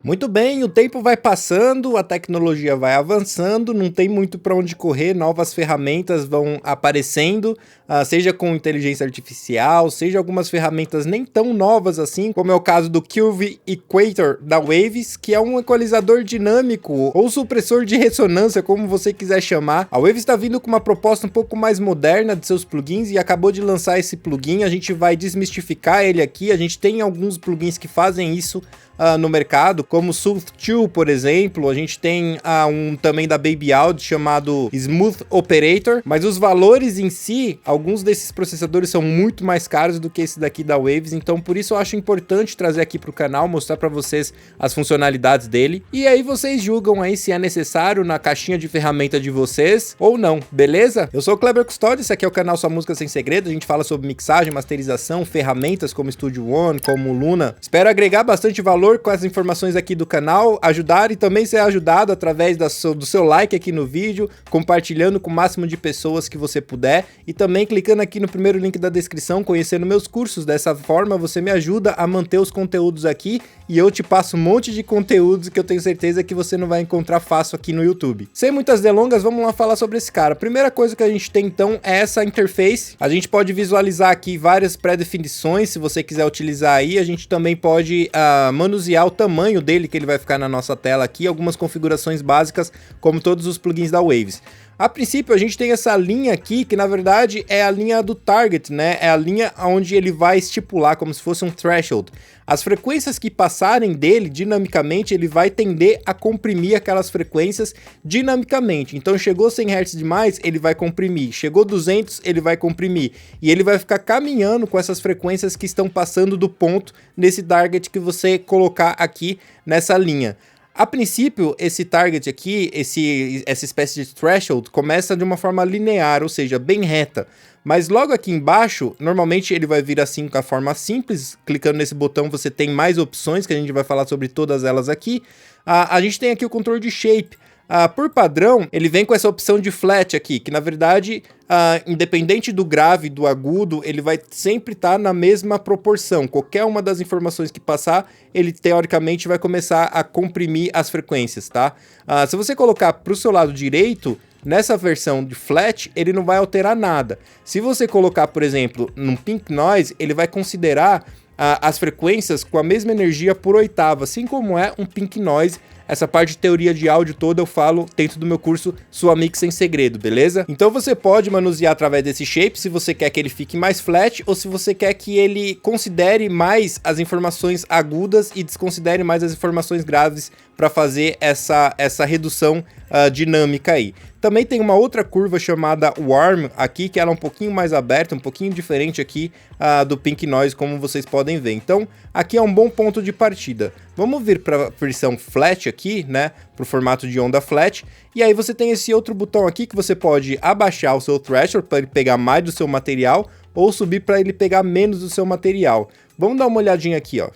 Muito bem, o tempo vai passando, a tecnologia vai avançando, não tem muito para onde correr, novas ferramentas vão aparecendo, seja com inteligência artificial, seja algumas ferramentas nem tão novas assim, como é o caso do Curve Equator da Waves, que é um equalizador dinâmico ou supressor de ressonância, como você quiser chamar. A Waves está vindo com uma proposta um pouco mais moderna de seus plugins e acabou de lançar esse plugin, a gente vai desmistificar ele aqui, a gente tem alguns plugins que fazem isso no mercado, como o Sooth 2, por exemplo. A gente tem um também da Baby Audio chamado Smooth Operator, mas os valores em si, alguns desses processadores são muito mais caros do que esse daqui da Waves, então por isso eu acho importante trazer aqui pro canal, mostrar para vocês as funcionalidades dele, e aí vocês julgam aí se é necessário na caixinha de ferramenta de vocês ou não, beleza? Eu sou o Kleber Custódio, esse aqui é o canal Sua Música Sem Segredo, a gente fala sobre mixagem, masterização, ferramentas como Studio One, como Luna. Espero agregar bastante valor com as informações aqui do canal, ajudar e também ser ajudado através do seu like aqui no vídeo, compartilhando com o máximo de pessoas que você puder e também clicando aqui no primeiro link da descrição, conhecendo meus cursos. Dessa forma você me ajuda a manter os conteúdos aqui e eu te passo um monte de conteúdos que eu tenho certeza que você não vai encontrar fácil aqui no YouTube. Sem muitas delongas, vamos lá falar sobre esse cara. A primeira coisa que a gente tem então é essa interface. A gente pode visualizar aqui várias pré-definições, se você quiser utilizar aí. A gente também pode manusear o tamanho dele, que ele vai ficar na nossa tela aqui, algumas configurações básicas, como todos os plugins da Waves. A princípio a gente tem essa linha aqui, que na verdade é a linha do target, né? É a linha onde ele vai estipular, como se fosse um threshold. As frequências que passarem dele, dinamicamente, ele vai tender a comprimir aquelas frequências dinamicamente. Então chegou 100 Hz demais, ele vai comprimir. Chegou 200, ele vai comprimir. E ele vai ficar caminhando com essas frequências que estão passando do ponto nesse target que você colocar aqui nessa linha. A princípio, esse target aqui, essa espécie de threshold, começa de uma forma linear, ou seja, bem reta. Mas logo aqui embaixo, normalmente ele vai vir assim com a forma simples. Clicando nesse botão você tem mais opções, que a gente vai falar sobre todas elas aqui. A gente tem aqui o controle de shape. Por padrão, ele vem com essa opção de flat aqui, que na verdade, independente do grave, do agudo, ele vai sempre estar na mesma proporção. Qualquer uma das informações que passar, ele teoricamente vai começar a comprimir as frequências, tá? Se você colocar para o seu lado direito, nessa versão de flat, ele não vai alterar nada. Se você colocar, por exemplo, num pink noise, ele vai considerar as frequências com a mesma energia por oitava, assim como é um pink noise. Essa parte de teoria de áudio toda eu falo dentro do meu curso Sua Mix Sem Segredo, beleza? Então você pode manusear através desse shape se você quer que ele fique mais flat ou se você quer que ele considere mais as informações agudas e desconsidere mais as informações graves para fazer essa redução dinâmica aí. Também tem uma outra curva chamada Warm aqui, que ela é um pouquinho mais aberta, um pouquinho diferente aqui do Pink Noise, como vocês podem ver. Então, aqui é um bom ponto de partida. Vamos vir para a versão flat aqui, né, para o formato de onda flat. E aí você tem esse outro botão aqui que você pode abaixar o seu threshold para ele pegar mais do seu material ou subir para ele pegar menos do seu material. Vamos dar uma olhadinha aqui, ó.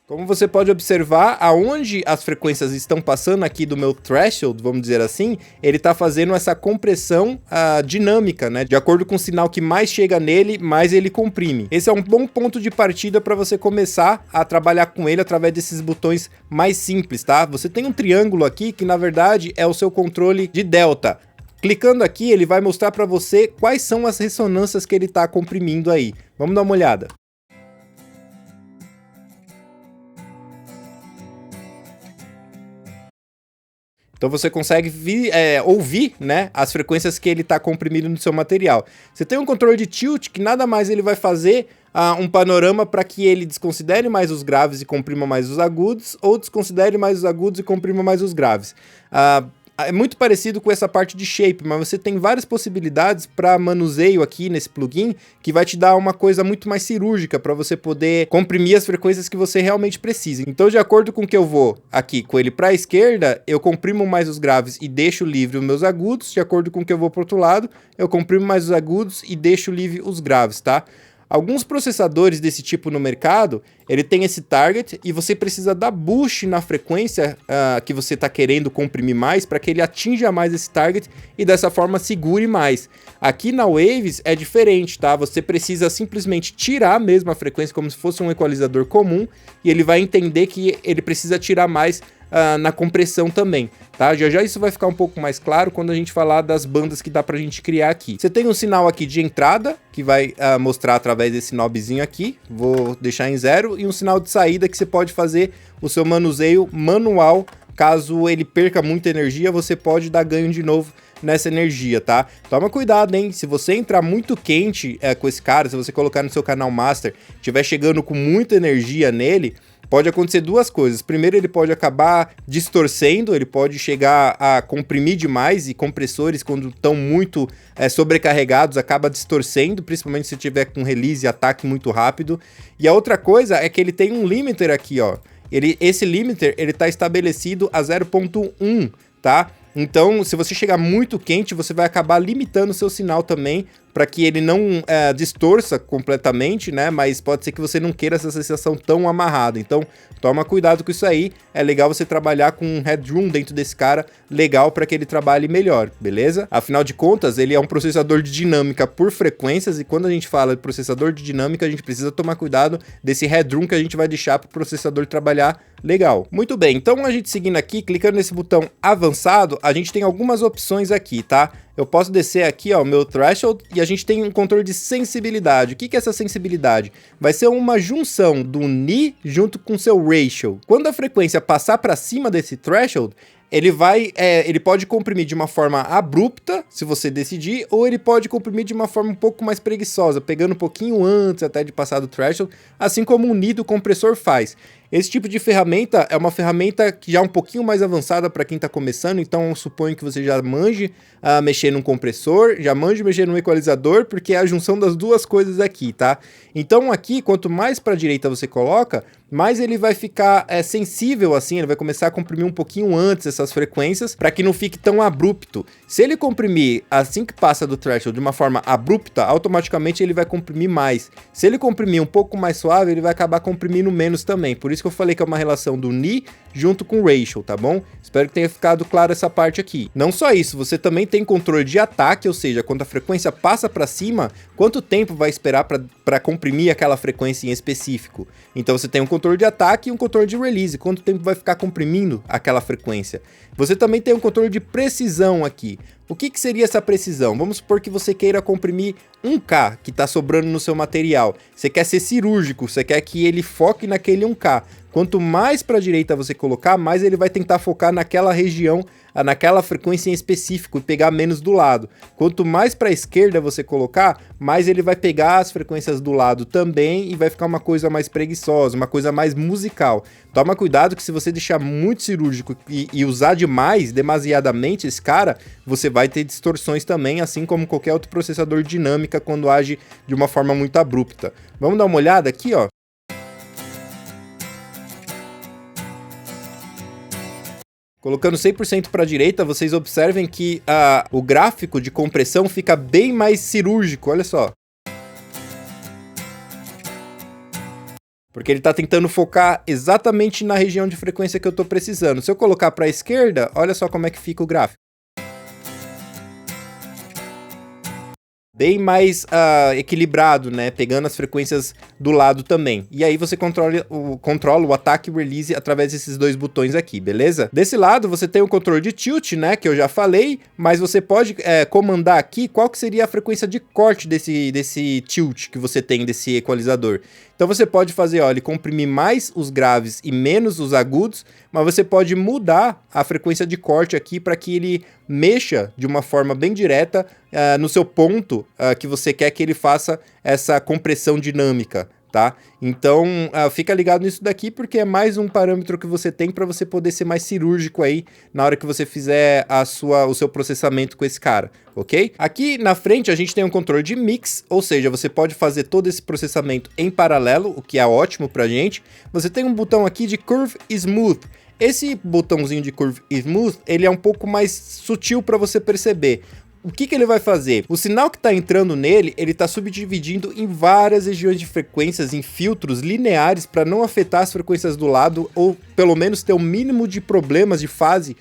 Como você pode observar, aonde as frequências estão passando aqui do meu threshold, vamos dizer assim, ele está fazendo essa compressão dinâmica, né? De acordo com o sinal que mais chega nele, mais ele comprime. Esse é um bom ponto de partida para você começar a trabalhar com ele através desses botões mais simples, tá? Você tem um triângulo aqui que na verdade é o seu controle de delta. Clicando aqui, ele vai mostrar para você quais são as ressonâncias que ele está comprimindo aí. Vamos dar uma olhada. Então você consegue ouvir, né, as frequências que ele está comprimindo no seu material. Você tem um controle de tilt que nada mais ele vai fazer um panorama para que ele desconsidere mais os graves e comprima mais os agudos, ou desconsidere mais os agudos e comprima mais os graves. É muito parecido com essa parte de shape, mas você tem várias possibilidades para manuseio aqui nesse plugin, que vai te dar uma coisa muito mais cirúrgica para você poder comprimir as frequências que você realmente precisa. Então, de acordo com que eu vou aqui com ele para a esquerda, eu comprimo mais os graves e deixo livre os meus agudos. De acordo com que eu vou para o outro lado, eu comprimo mais os agudos e deixo livre os graves, tá? Alguns processadores desse tipo no mercado, ele tem esse target e você precisa dar boost na frequência que você está querendo comprimir mais para que ele atinja mais esse target e dessa forma segure mais. Aqui na Waves é diferente, tá? Você precisa simplesmente tirar mesmo a frequência como se fosse um equalizador comum e ele vai entender que ele precisa tirar mais na compressão também, tá? Já já isso vai ficar um pouco mais claro quando a gente falar das bandas que dá pra gente criar aqui. Você tem um sinal aqui de entrada, que vai mostrar através desse knobzinho aqui, vou deixar em 0, e um sinal de saída que você pode fazer o seu manuseio manual. Caso ele perca muita energia, você pode dar ganho de novo nessa energia, tá? Toma cuidado, hein? Se você entrar muito quente com esse cara, se você colocar no seu canal master, estiver chegando com muita energia nele, pode acontecer duas coisas. Primeiro, ele pode acabar distorcendo, ele pode chegar a comprimir demais, e compressores, quando estão muito sobrecarregados, acaba distorcendo, principalmente se tiver com release e ataque muito rápido. E a outra coisa é que ele tem um limiter aqui, ó. Esse limiter, ele tá estabelecido a 0.1, tá? Então, se você chegar muito quente, você vai acabar limitando o seu sinal também, para que ele não distorça completamente, né? Mas pode ser que você não queira essa sensação tão amarrada. Então, toma cuidado com isso aí. É legal você trabalhar com um headroom dentro desse cara, legal para que ele trabalhe melhor, beleza? Afinal de contas, ele é um processador de dinâmica por frequências, e quando a gente fala de processador de dinâmica, a gente precisa tomar cuidado desse headroom que a gente vai deixar para o processador trabalhar legal. Muito bem, então a gente seguindo aqui, clicando nesse botão avançado, a gente tem algumas opções aqui, tá? Eu posso descer aqui, ó, o meu threshold, e a gente tem um controle de sensibilidade. O que é essa sensibilidade? Vai ser uma junção do Ni junto com seu ratio. Quando a frequência passar para cima desse threshold, ele pode comprimir de uma forma abrupta, se você decidir, ou ele pode comprimir de uma forma um pouco mais preguiçosa, pegando um pouquinho antes até de passar do threshold, assim como o Ni do compressor faz. Esse tipo de ferramenta é uma ferramenta que já é um pouquinho mais avançada para quem está começando, então eu suponho que você já manje mexer num compressor, já manje mexer num equalizador, porque é a junção das duas coisas aqui, tá? Então aqui, quanto mais para a direita você coloca, mais ele vai ficar sensível assim, ele vai começar a comprimir um pouquinho antes essas frequências, para que não fique tão abrupto. Se ele comprimir assim que passa do threshold de uma forma abrupta, automaticamente ele vai comprimir mais. Se ele comprimir um pouco mais suave, ele vai acabar comprimindo menos também. Por isso que eu falei que é uma relação do Ni junto com o ratio, tá bom? Espero que tenha ficado claro essa parte aqui. Não só isso, você também tem controle de ataque, ou seja, quando a frequência passa para cima, quanto tempo vai esperar para comprimir aquela frequência em específico. Então você tem um controle de ataque e um controle de release, quanto tempo vai ficar comprimindo aquela frequência. Você também tem um controle de precisão aqui. O que seria essa precisão? Vamos supor que você queira comprimir 1K que está sobrando no seu material. Você quer ser cirúrgico, você quer que ele foque naquele 1K. Quanto mais para a direita você colocar, mais ele vai tentar focar naquela região, naquela frequência em específico e pegar menos do lado. Quanto mais para a esquerda você colocar, mais ele vai pegar as frequências do lado também e vai ficar uma coisa mais preguiçosa, uma coisa mais musical. Toma cuidado que se você deixar muito cirúrgico e usar demasiadamente esse cara, você vai ter distorções também, assim como qualquer outro processador dinâmica quando age de uma forma muito abrupta. Vamos dar uma olhada aqui, ó. Colocando 100% para a direita, vocês observem que o gráfico de compressão fica bem mais cirúrgico, olha só. Porque ele está tentando focar exatamente na região de frequência que eu estou precisando. Se eu colocar para a esquerda, olha só como é que fica o gráfico. Bem mais equilibrado, né? Pegando as frequências do lado também. E aí você controla o ataque e release através desses dois botões aqui, beleza? Desse lado você tem o controle de tilt, né? Que eu já falei, mas você pode comandar aqui qual que seria a frequência de corte desse tilt que você tem, desse equalizador. Então você pode fazer, ó, ele comprimir mais os graves e menos os agudos, mas você pode mudar a frequência de corte aqui para que ele mexa de uma forma bem direta no seu ponto que você quer que ele faça essa compressão dinâmica, tá? Então fica ligado nisso daqui, porque é mais um parâmetro que você tem para você poder ser mais cirúrgico aí na hora que você fizer o seu processamento com esse cara, ok? Aqui na frente a gente tem um controle de mix, ou seja, você pode fazer todo esse processamento em paralelo, o que é ótimo pra gente. Você tem um botão aqui de Curve Smooth. Esse botãozinho de Curve Smooth, ele é um pouco mais sutil para você perceber. o que ele vai fazer? O sinal que está entrando nele, ele está subdividindo em várias regiões de frequências, em filtros lineares, para não afetar as frequências do lado, ou pelo menos ter o mínimo de problemas de fase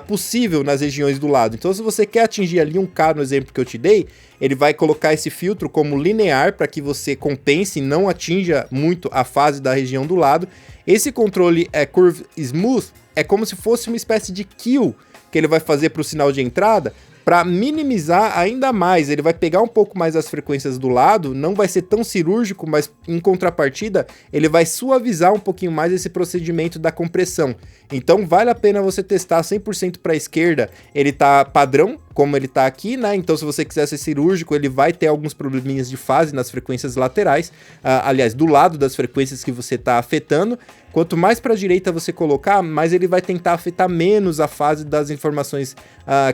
possível nas regiões do lado. Então, se você quer atingir ali 1K no exemplo que eu te dei, ele vai colocar esse filtro como linear para que você compense e não atinja muito a fase da região do lado. Esse controle Curve Smooth é como se fosse uma espécie de kill que ele vai fazer para o sinal de entrada, para minimizar ainda mais. Ele vai pegar um pouco mais as frequências do lado, não vai ser tão cirúrgico, mas em contrapartida, ele vai suavizar um pouquinho mais esse procedimento da compressão. Então vale a pena você testar 100% para a esquerda, ele tá padrão, como ele tá aqui, né? Então se você quiser ser cirúrgico, ele vai ter alguns probleminhas de fase nas frequências laterais, aliás, do lado das frequências que você tá afetando. Quanto mais para a direita você colocar, mais ele vai tentar afetar menos a fase das informações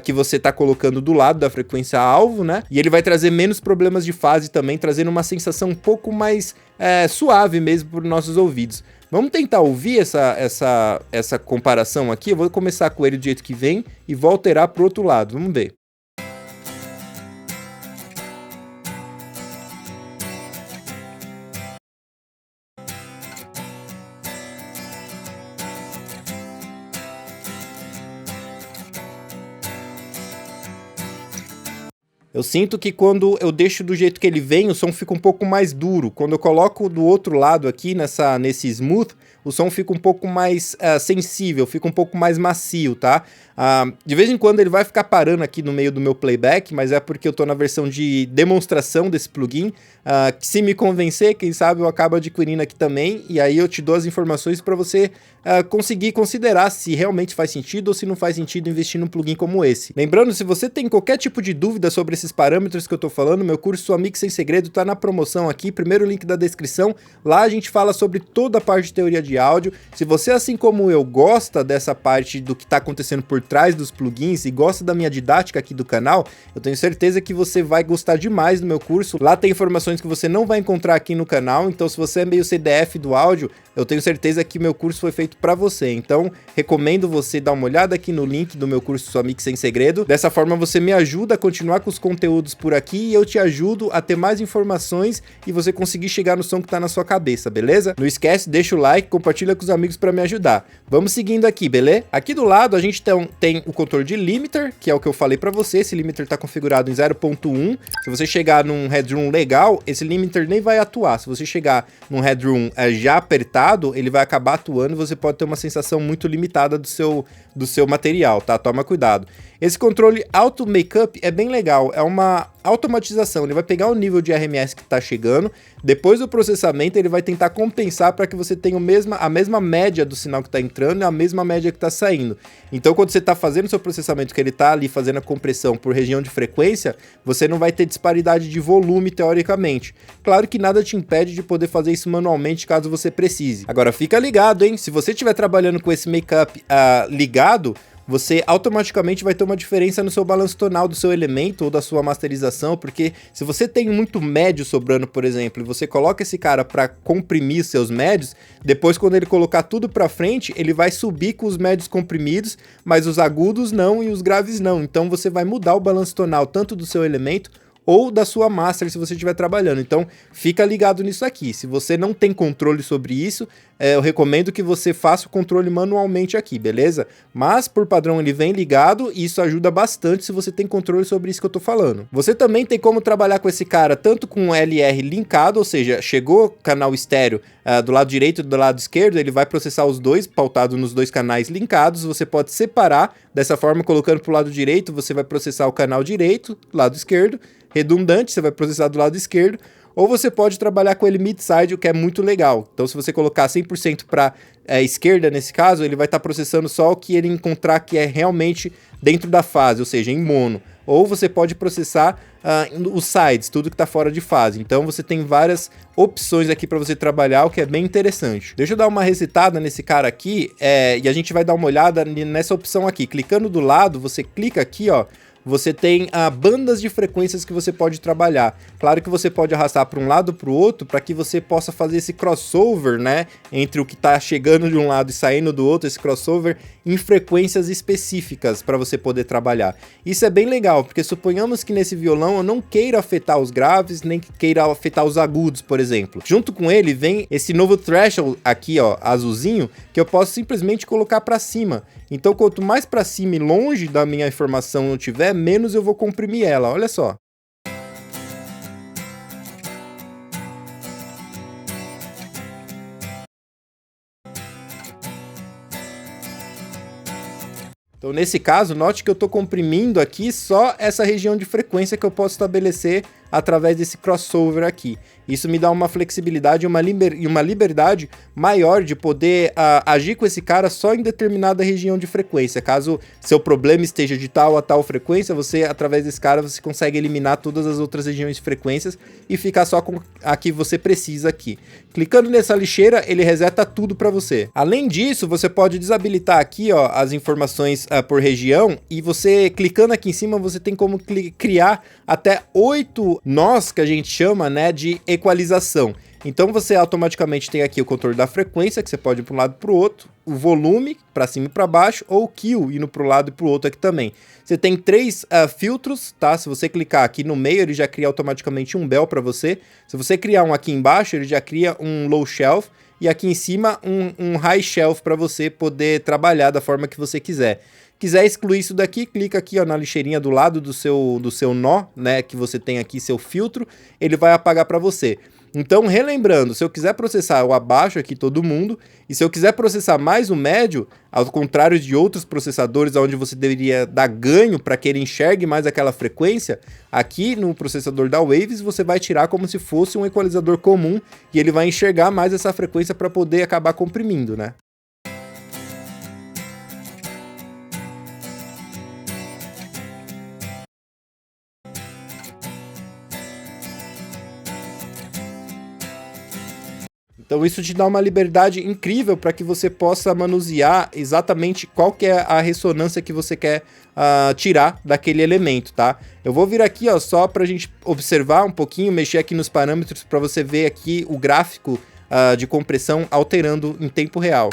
que você tá colocando do lado da frequência alvo, né? E ele vai trazer menos problemas de fase também, trazendo uma sensação um pouco mais suave mesmo para os nossos ouvidos. Vamos tentar ouvir essa comparação aqui. Eu vou começar com ele do jeito que vem e vou alterar para o outro lado. Vamos ver. Eu sinto que quando eu deixo do jeito que ele vem, o som fica um pouco mais duro. Quando eu coloco do outro lado aqui, nesse smooth, o som fica um pouco mais sensível, fica um pouco mais macio, tá? De vez em quando ele vai ficar parando aqui no meio do meu playback, mas é porque eu tô na versão de demonstração desse plugin, que se me convencer, quem sabe eu acabo adquirindo aqui também, e aí eu te dou as informações para você conseguir considerar se realmente faz sentido ou se não faz sentido investir num plugin como esse. Lembrando, se você tem qualquer tipo de dúvida sobre esses parâmetros que eu tô falando, meu curso Sua Mix Sem Segredo tá na promoção aqui, primeiro link da descrição. Lá a gente fala sobre toda a parte de teoria de áudio. Se você, assim como eu, gosta dessa parte do que tá acontecendo por trás dos plugins e gosta da minha didática aqui do canal, eu tenho certeza que você vai gostar demais do meu curso. Lá tem informações que você não vai encontrar aqui no canal, então se você é meio CDF do áudio, eu tenho certeza que meu curso foi feito para você. Então, recomendo você dar uma olhada aqui no link do meu curso Sua Mix Sem Segredo. Dessa forma, você me ajuda a continuar com os conteúdos por aqui e eu te ajudo a ter mais informações e você conseguir chegar no som que tá na sua cabeça, beleza? Não esquece, deixa o like, compartilha com os amigos para me ajudar. Vamos seguindo aqui, beleza? Aqui do lado, a gente tem o controle de limiter, que é o que eu falei para você. Esse limiter tá configurado em 0.1. Se você chegar num headroom legal, esse limiter nem vai atuar. Se você chegar num headroom já apertado, ele vai acabar atuando e você pode ter uma sensação muito limitada do seu material, tá? Toma cuidado. Esse controle Auto Makeup é bem legal, é uma automatização, ele vai pegar o nível de RMS que está chegando, depois do processamento ele vai tentar compensar para que você tenha a mesma média do sinal que está entrando e a mesma média que está saindo. Então quando você está fazendo o seu processamento, que ele está ali fazendo a compressão por região de frequência, você não vai ter disparidade de volume teoricamente. Claro que nada te impede de poder fazer isso manualmente caso você precise. Agora fica ligado, hein? Se você estiver trabalhando com esse make-up ligado, você automaticamente vai ter uma diferença no seu balanço tonal do seu elemento ou da sua masterização, porque se você tem muito médio sobrando, por exemplo, e você coloca esse cara para comprimir seus médios, depois quando ele colocar tudo para frente, ele vai subir com os médios comprimidos, mas os agudos não e os graves não. Então você vai mudar o balanço tonal tanto do seu elemento ou da sua master se você estiver trabalhando. Então fica ligado nisso aqui. Se você não tem controle sobre isso, eu recomendo que você faça o controle manualmente aqui, beleza? Mas por padrão ele vem ligado e isso ajuda bastante se você tem controle sobre isso que eu tô falando. Você também tem como trabalhar com esse cara tanto com o LR linkado, ou seja, chegou canal estéreo do lado direito e do lado esquerdo, ele vai processar os dois, pautado nos dois canais linkados. Você pode separar dessa forma, colocando pro lado direito, você vai processar o canal direito, lado esquerdo, redundante, você vai processar do lado esquerdo, ou você pode trabalhar com ele mid-side, o que é muito legal. Então se você colocar 100% para esquerda nesse caso, ele vai estar processando só o que ele encontrar que é realmente dentro da fase, ou seja, em mono. Ou você pode processar os sides, tudo que está fora de fase. Então você tem várias opções aqui para você trabalhar, o que é bem interessante. Deixa eu dar uma resetada nesse cara aqui e a gente vai dar uma olhada nessa opção aqui. Clicando do lado, você clica aqui, ó, você tem bandas de frequências que você pode trabalhar. Claro que você pode arrastar para um lado para o outro para que você possa fazer esse crossover, né, entre o que está chegando de um lado e saindo do outro, esse crossover em frequências específicas para você poder trabalhar. Isso é bem legal, porque suponhamos que nesse violão eu não queira afetar os graves, nem queira afetar os agudos, por exemplo. Junto com ele vem esse novo threshold aqui, ó, azulzinho, que eu posso simplesmente colocar para cima. Então, quanto mais para cima e longe da minha informação eu tiver, menos eu vou comprimir ela, olha só. Então, nesse caso, note que eu estou comprimindo aqui só essa região de frequência que eu posso estabelecer através desse crossover aqui. Isso me dá uma flexibilidade e uma liberdade maior de poder agir com esse cara só em determinada região de frequência. Caso seu problema esteja de tal a tal frequência, você, através desse cara, você consegue eliminar todas as outras regiões de frequências e ficar só com a que você precisa aqui. Clicando nessa lixeira, ele reseta tudo para você. Além disso, você pode desabilitar aqui, ó, as informações por região, e você, clicando aqui em cima, você tem como criar até 8 nós, que a gente chama, né, de equalização. Então você automaticamente tem aqui o controle da frequência, que você pode ir para um lado e para o outro, o volume, para cima e para baixo, ou o kill, indo para o lado e para o outro aqui também. Você tem 3 filtros, tá? Se você clicar aqui no meio, ele já cria automaticamente um bell para você. Se você criar um aqui embaixo, ele já cria um low shelf, e aqui em cima um high shelf para você poder trabalhar da forma que você quiser. Quiser excluir isso daqui, clica aqui, ó, na lixeirinha do lado do seu nó, né, que você tem aqui, seu filtro, ele vai apagar para você. Então, relembrando, se eu quiser processar o abaixo aqui todo mundo, e se eu quiser processar mais o médio, ao contrário de outros processadores onde você deveria dar ganho para que ele enxergue mais aquela frequência, aqui no processador da Waves você vai tirar como se fosse um equalizador comum e ele vai enxergar mais essa frequência para poder acabar comprimindo, né? Então isso te dá uma liberdade incrível para que você possa manusear exatamente qual que é a ressonância que você quer tirar daquele elemento, tá? Eu vou vir aqui, ó, só para a gente observar um pouquinho, mexer aqui nos parâmetros para você ver aqui o gráfico de compressão alterando em tempo real.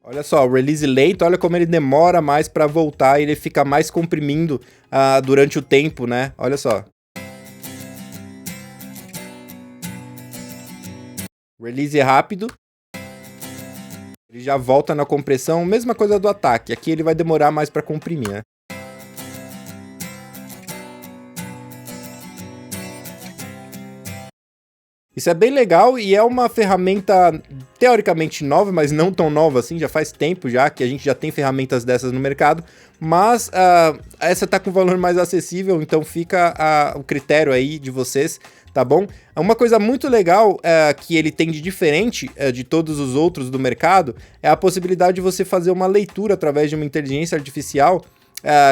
Olha só, o release lento, olha como ele demora mais para voltar e ele fica mais comprimindo durante o tempo, né? Olha só. Release rápido. Ele já volta na compressão, mesma coisa do ataque. Aqui ele vai demorar mais para comprimir, né? Isso é bem legal e é uma ferramenta teoricamente nova, mas não tão nova assim, já faz tempo já que a gente já tem ferramentas dessas no mercado, mas essa tá com valor mais acessível, então fica o critério aí de vocês, tá bom? Uma coisa muito legal que ele tem de diferente de todos os outros do mercado é a possibilidade de você fazer uma leitura através de uma inteligência artificial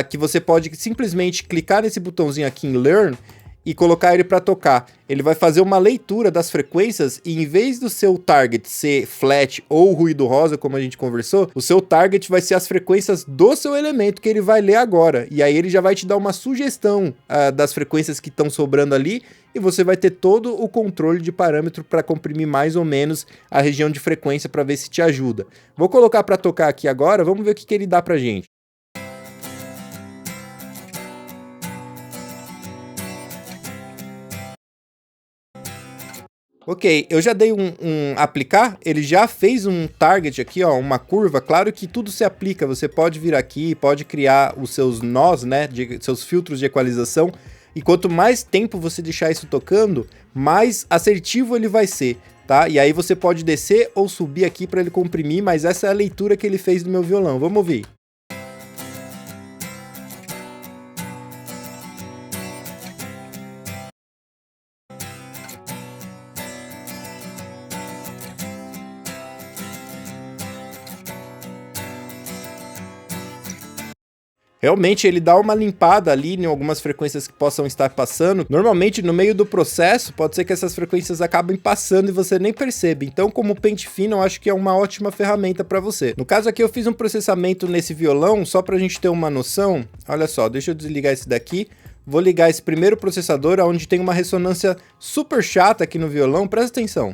que você pode simplesmente clicar nesse botãozinho aqui em Learn e colocar ele para tocar. Ele vai fazer uma leitura das frequências e em vez do seu target ser flat ou ruído rosa, como a gente conversou, o seu target vai ser as frequências do seu elemento que ele vai ler agora. E aí ele já vai te dar uma sugestão das frequências que estão sobrando ali e você vai ter todo o controle de parâmetro para comprimir mais ou menos a região de frequência para ver se te ajuda. Vou colocar para tocar aqui agora, vamos ver o que ele dá pra gente. Ok, eu já dei um aplicar, ele já fez um target aqui, ó, uma curva. Claro que tudo se aplica, você pode vir aqui, pode criar os seus nós, né, seus filtros de equalização, e quanto mais tempo você deixar isso tocando, mais assertivo ele vai ser, tá? E aí você pode descer ou subir aqui para ele comprimir, mas essa é a leitura que ele fez do meu violão, vamos ouvir. Realmente ele dá uma limpada ali em algumas frequências que possam estar passando. Normalmente no meio do processo pode ser que essas frequências acabem passando e você nem percebe. Então, como pente fino, eu acho que é uma ótima ferramenta para você. No caso aqui eu fiz um processamento nesse violão só pra gente ter uma noção. Olha só, deixa eu desligar esse daqui. Vou ligar esse primeiro processador onde tem uma ressonância super chata aqui no violão. Presta atenção.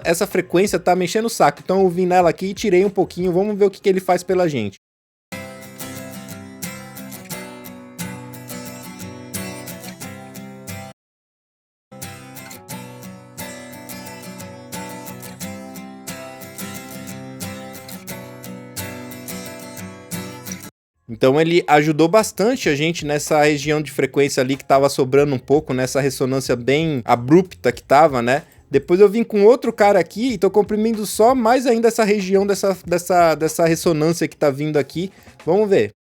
Essa frequência tá mexendo o saco, então eu vim nela aqui e tirei um pouquinho, vamos ver o que ele faz pela gente. Então ele ajudou bastante a gente nessa região de frequência ali que tava sobrando um pouco, nessa ressonância bem abrupta que tava, né? Depois eu vim com outro cara aqui e tô comprimindo só mais ainda essa região dessa ressonância que tá vindo aqui. Vamos ver.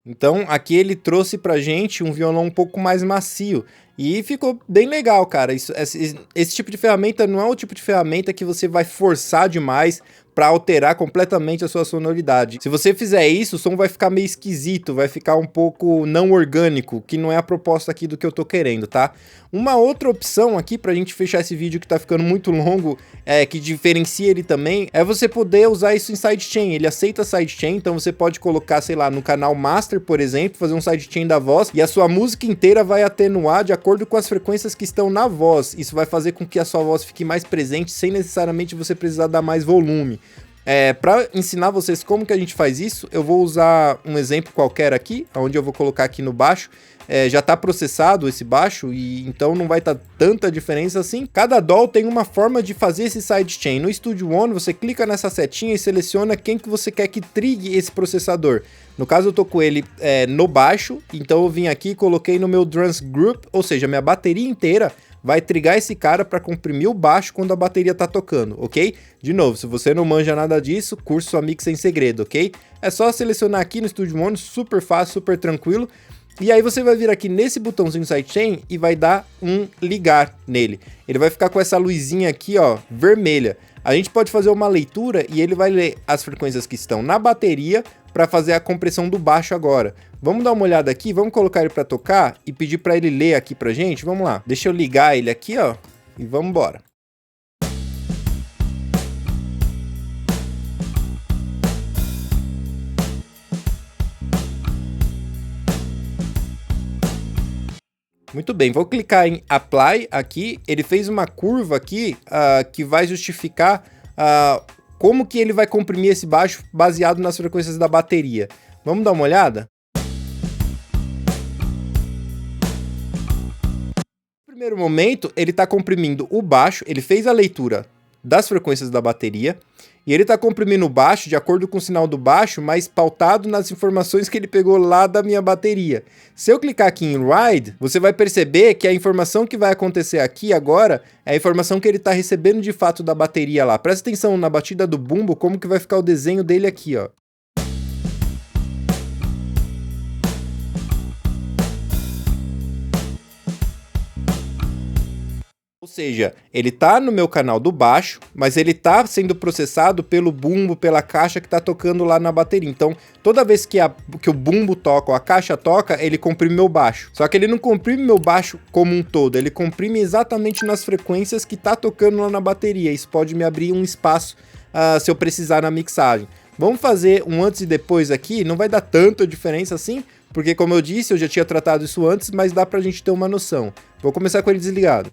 Então aqui ele trouxe pra gente um violão um pouco mais macio e ficou bem legal, cara. Esse tipo de ferramenta não é o tipo de ferramenta que você vai forçar demais para alterar completamente a sua sonoridade. Se você fizer isso, o som vai ficar meio esquisito, vai ficar um pouco não orgânico, que não é a proposta aqui do que eu tô querendo, tá? Uma outra opção aqui pra gente fechar esse vídeo que tá ficando muito longo, que diferencia ele também, é você poder usar isso em sidechain. Ele aceita sidechain, então você pode colocar, sei lá, no canal master, por exemplo, fazer um sidechain da voz e a sua música inteira vai atenuar de acordo com as frequências que estão na voz. Isso vai fazer com que a sua voz fique mais presente sem necessariamente você precisar dar mais volume. Para ensinar vocês como que a gente faz isso, eu vou usar um exemplo qualquer aqui, onde eu vou colocar aqui no baixo. Já está processado esse baixo e então não vai estar tanta diferença assim. Cada DAW tem uma forma de fazer esse sidechain. No Studio One você clica nessa setinha e seleciona quem que você quer que trigue esse processador. No caso eu tô com ele no baixo, então eu vim aqui e coloquei no meu Drums Group, ou seja, minha bateria inteira vai trigar esse cara para comprimir o baixo quando a bateria tá tocando, ok? De novo, se você não manja nada disso, curso sua mix em segredo, ok? É só selecionar aqui no Studio One, super fácil, super tranquilo. E aí você vai vir aqui nesse botãozinho sidechain e vai dar um ligar nele. Ele vai ficar com essa luzinha aqui, ó, vermelha. A gente pode fazer uma leitura e ele vai ler as frequências que estão na bateria para fazer a compressão do baixo agora. Vamos dar uma olhada aqui, vamos colocar ele para tocar e pedir para ele ler aqui pra gente. Vamos lá. Deixa eu ligar ele aqui, ó, e vamos embora. Muito bem, vou clicar em Apply aqui, ele fez uma curva aqui que vai justificar como que ele vai comprimir esse baixo baseado nas frequências da bateria. Vamos dar uma olhada? No primeiro momento, ele está comprimindo o baixo, ele fez a leitura das frequências da bateria, e ele está comprimindo o baixo de acordo com o sinal do baixo, mas pautado nas informações que ele pegou lá da minha bateria. Se eu clicar aqui em Ride, você vai perceber que a informação que vai acontecer aqui agora é a informação que ele está recebendo de fato da bateria lá. Presta atenção na batida do bumbo, como que vai ficar o desenho dele aqui, ó. Ou seja, ele tá no meu canal do baixo, mas ele tá sendo processado pelo bumbo, pela caixa que tá tocando lá na bateria. Então, toda vez que o bumbo toca ou a caixa toca, ele comprime meu baixo. Só que ele não comprime meu baixo como um todo, ele comprime exatamente nas frequências que tá tocando lá na bateria. Isso pode me abrir um espaço se eu precisar na mixagem. Vamos fazer um antes e depois aqui, não vai dar tanta diferença assim, porque como eu disse, eu já tinha tratado isso antes, mas dá pra gente ter uma noção. Vou começar com ele desligado.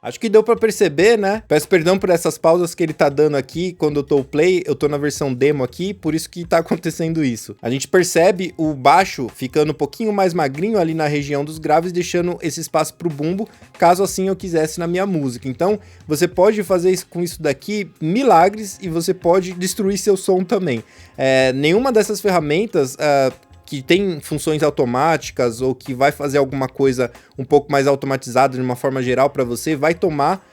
Acho que deu pra perceber, né? Peço perdão por essas pausas que ele tá dando aqui quando eu tô play, eu tô na versão demo aqui, por isso que tá acontecendo isso. A gente percebe o baixo ficando um pouquinho mais magrinho ali na região dos graves, deixando esse espaço pro bumbo, caso assim eu quisesse na minha música. Então, você pode fazer isso, com isso daqui milagres, e você pode destruir seu som também. Nenhuma dessas ferramentas... que tem funções automáticas ou que vai fazer alguma coisa um pouco mais automatizada de uma forma geral para você, vai tomar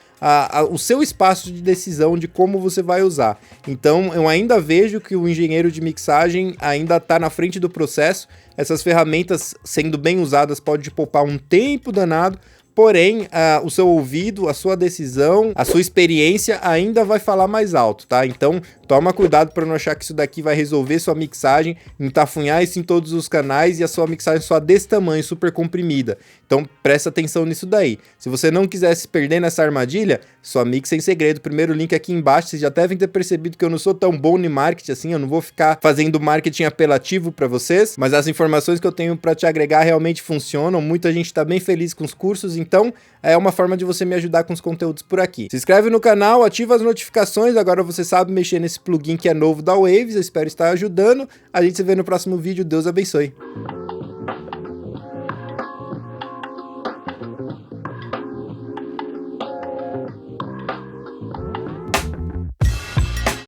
o seu espaço de decisão de como você vai usar. Então eu ainda vejo que o engenheiro de mixagem ainda está na frente do processo. Essas ferramentas, sendo bem usadas, pode te poupar um tempo danado. Porém, o seu ouvido, a sua decisão, a sua experiência ainda vai falar mais alto, tá? Então, toma cuidado para não achar que isso daqui vai resolver sua mixagem, entafunhar isso em todos os canais e a sua mixagem só desse tamanho, super comprimida. Então, presta atenção nisso daí. Se você não quiser se perder nessa armadilha, só mixa em segredo. Primeiro link aqui embaixo, vocês já devem ter percebido que eu não sou tão bom em marketing assim, eu não vou ficar fazendo marketing apelativo para vocês, mas as informações que eu tenho para te agregar realmente funcionam. Muita gente tá bem feliz com os cursos, então é uma forma de você me ajudar com os conteúdos por aqui. Se inscreve no canal, ativa as notificações, agora você sabe mexer nesse plugin que é novo da Waves, eu espero estar ajudando. A gente se vê no próximo vídeo, Deus abençoe.